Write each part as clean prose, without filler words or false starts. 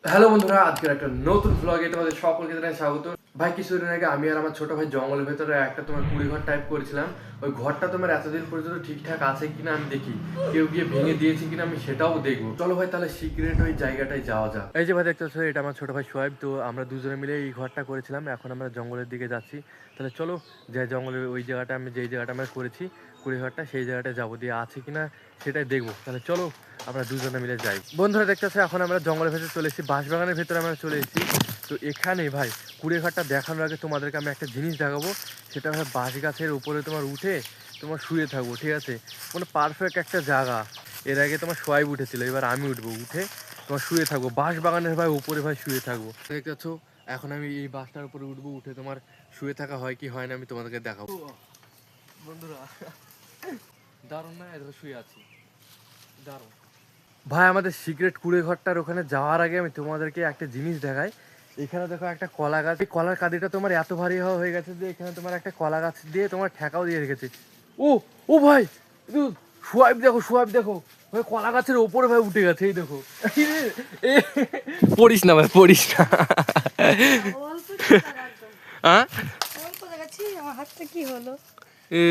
Hello বন্ধুরা, আজকের একটা নতুন ব্লগে তোমাদের সকলকে জানাই স্বাগত। ভাই কিছুদিন আগে আমি আর আমার ছোট ভাই জঙ্গলের ভেতরে একটা তোমার কুড়ি ঘর টাইপ করেছিলাম। ওই ঘরটা তোমার এতদিন পর্যন্ত ঠিকঠাক আছে কিনা আমি দেখি, কেউ গিয়ে ভেঙে দিয়েছে কিনা আমি সেটাও দেখবো। চলো ভাই তাহলে সিক্রেট ওই জায়গাটায় যাওয়া যাক। এই যে ভাই দেখতে পাচ্ছ, এটা আমার ছোট ভাই সোহাইব। তো আমরা দুজনে মিলে এই ঘরটা করেছিলাম, এখন আমরা জঙ্গলের দিকে যাচ্ছি। তাহলে চলো যে জঙ্গলের ওই জায়গাটা আমি যেই জায়গাটা আমরা করেছি কুড়ি ঘরটা, সেই জায়গাটা যাবো, দিয়ে আছে কিনা সেটাই দেখবো। তাহলে চলো আমরা দুজনে মিলে যাই। বন্ধুরা দেখতেছে এখন আমরা জঙ্গলের ভেতরে চলে এসেছি, বাঁশবাগানের ভেতরে আমরা চলে এসেছি। তো এখানে ভাই কুড়িয়ে ঘরটা দেখানোর আগে তোমাদেরকে আমি একটা জিনিস দেখাবো। সেটা ভাই বাঁশ গাছের উপরে তোমার উঠে তোমার শুয়ে থাকবো, ঠিক আছে? মানে পারফেক্ট একটা জায়গা। এর আগে তোমার সোয়াইব উঠেছিল, এবার আমি উঠবো, উঠে তোমার শুয়ে থাকবো বাঁশবাগানের ভাই উপরে ভাই শুয়ে থাকবো। দেখতে পাচ্ছ এখন আমি এই বাসটার উপরে উঠবো, উঠে তোমার শুয়ে থাকা হয় কি হয় না আমি তোমাদেরকে দেখাবো। বন্ধুরা দারুণ না? এত শুয়ে আছি, দারুণ ভাই। আমাদের সিক্রেট কুড়ে ঘরটার ওখানে যাওয়ার আগে আমি তোমাদেরকে একটা জিনিস দেখাই। এখানে দেখো একটা কলা গাছ, এই কলার কাঁদিটা তোমার এত ভারী হয়ে গেছে যে এখানে তোমার একটা কলা গাছ দিয়ে তোমার ঠেকাও দিয়ে রেখেছে। ও ও ভাই, সোয়াইব দেখো, সোয়াইব দেখো ভাই, কলা গাছের ওপরে ভাই উঠে গেছে, এই দেখো। পড়িস না ভাই, পড়িস না। হ্যাঁ আমার হাতটা কি হলো? এ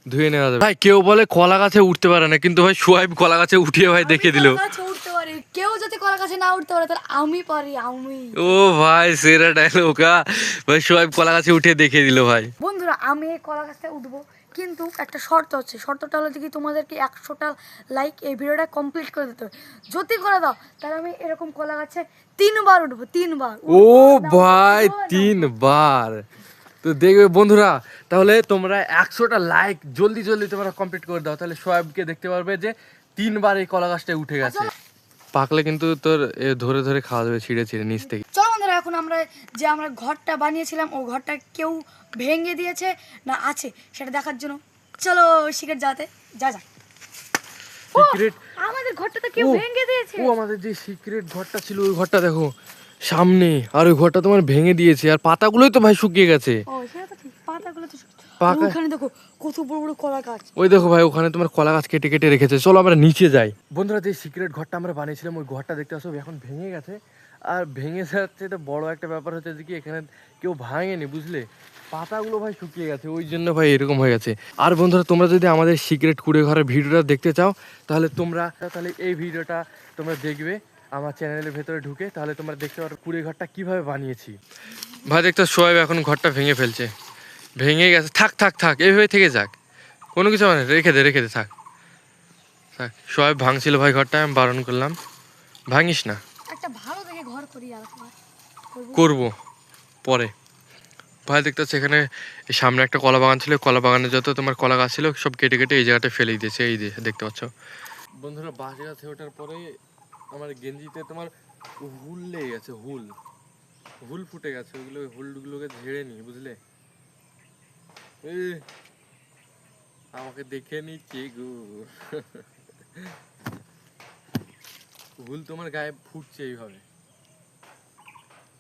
ধুয়ে নেওয়া যাবে ভাই। কেউ বলে কলা গাছে উঠতে পারে না, কিন্তু ভাই সোয়াইব কলা গাছে উঠিয়ে ভাই দেখিয়ে দিল। উঠতে পারি, কেউ যদি কলা গাছে না উঠতে পারে তাহলে আমি পারি, আমি। ও ভাই সেরা ডায়লগ ভাই, সোয়াইব কলা গাছে উঠিয়ে দেখিয়ে দিল ভাছে। বন্ধুরা আমি এই কলা গাছটা উঠবো, কিন্তু একটা শর্ত আছে। শর্তটা হলো কি, তোমাদেরকে 100টা লাইক এই ভিডিওটা কমপ্লিট করে দিতে হবে। যদি করে দাও তাহলে আমি এরকম কলা গাছে 3বার উঠবো, 3বার। ও ভাই 3বার? তো দেখবে বন্ধুরা, তাহলে তোমরা 100টা লাইক জলদি জলদি তোমরা কমপ্লিট করে দাও, তাহলে সোয়াইবকে দেখতে পারবে যে 3বার এই কলা গাছটা উঠে গেছে। পাকলে কিন্তু তোর ধরে ধরে খাওয়া যাবে, ছিঁড়ে ছিঁড়ে নিচ থেকে। চলো বন্ধুরা, এখন আমরা ঘরটা বানিয়েছিলাম, ও ঘরটা কেউ ভেঙে দিয়েছে না আছে সেটা দেখার জন্য চলো সিক্রেট যাতে যা যা। সিক্রেট আমাদের ঘরটা তো কেউ ভেঙে দিয়েছে। ও আমাদের যে সিক্রেট ঘরটা ছিল ওই ঘরটা দেখো সামনে, আর ওই ঘরটা তোমার ভেঙে দিয়েছে, আর পাতাগুলোই তো ভাই শুকিয়ে গেছে। ও সেটা তো ঠিক, পাতাগুলো তো পাকা। ওখানে দেখো কত বড় বড় কলা গাছ। ওই দেখো ভাই, ওখানে তোমার কলা গাছ কেটে কেটে রেখেছে। চলো আমরা নিচে যাই। বন্ধুরা যে সিক্রেট ঘরটা আমরা বানিয়েছিলাম ওই ঘরটা দেখতে আসো এখন ভেঙে গেছে। আর ভেঙে যাচ্ছে তো বড় একটা ব্যাপার হচ্ছে যে কি এখানে কেউ ভাঙেনি, বুঝলে? পাতাগুলো ভাই শুকিয়ে গেছে, ওই জন্য ভাই এরকম হয়ে গেছে। আর বন্ধুরা তোমরা যদি আমাদের সিক্রেট কুড়ে ঘরের ভিডিওটা দেখতে চাও তাহলে এই ভিডিওটা তোমরা দেখবে আমার চ্যানেলের ভেতরে ঢুকে, তাহলে তোমরা দেখতে পারো কুড়ে ঘরটা কিভাবে বানিয়েছি। ভাই দেখতে সোয়াইব এখন ঘরটা ভেঙে ফেলছে, ভেঙে গেছে। থাক থাক থাক, এইভাবে থেকে যাক, কোনো কিছু মানে রেখে দে থাক থাক। সোয়াইব ভাঙছিল ভাই ঘরটা, আমি বারণ করলাম ভাঙিস না। একটা ভালো দেখে ঘর করি আর করবো পরে। ভাই দেখতে পাচ্ছি এখানে সামনে একটা কলা বাগান ছিল, কলা বাগানে যত তোমার কলা গাছ ছিল সব কেটে কেটে এই জায়গাটা ফেলে দিয়েছে, এই দেখতে পাচ্ছ। বন্ধুরা বাঁশ গাছে ওঠার পরে আমার গেঞ্জিতে তোমার হুল লেগে গেছে, হুল ফুটে গেছে। ওইগুলো হুলগুলোকে ঝেড়ে নি, বুঝলে? আমাকে দেখে নিচ্ছে গো। হুল তোমার গায়ে ফুটছে এইভাবে,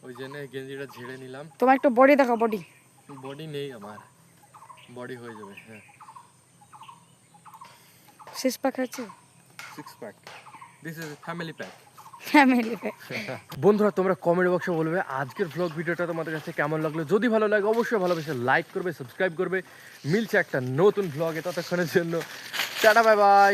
ওই জন্য গেঞ্জিটা ঝেড়ে নিলাম। তোমার একটু বডি দেখো, বডি। বডি নেই আমার, বডি হয়ে যাবে। হ্যাঁ, শেষ প্যাক আছে, 6 pack. This is family pack. Family pack. বন্ধুরা তোমরা কমেন্ট বক্সে বলবে আজকের ভ্লগ ভিডিওটা তোমাদের কাছে কেমন লাগলো। যদি ভালো লাগে অবশ্যই ভালোবেসে লাইক করবে, সাবস্ক্রাইব করবে। মিলছে একটা নতুন ভ্লগে, ততক্ষণের জন্য টাটা, বাই বাই।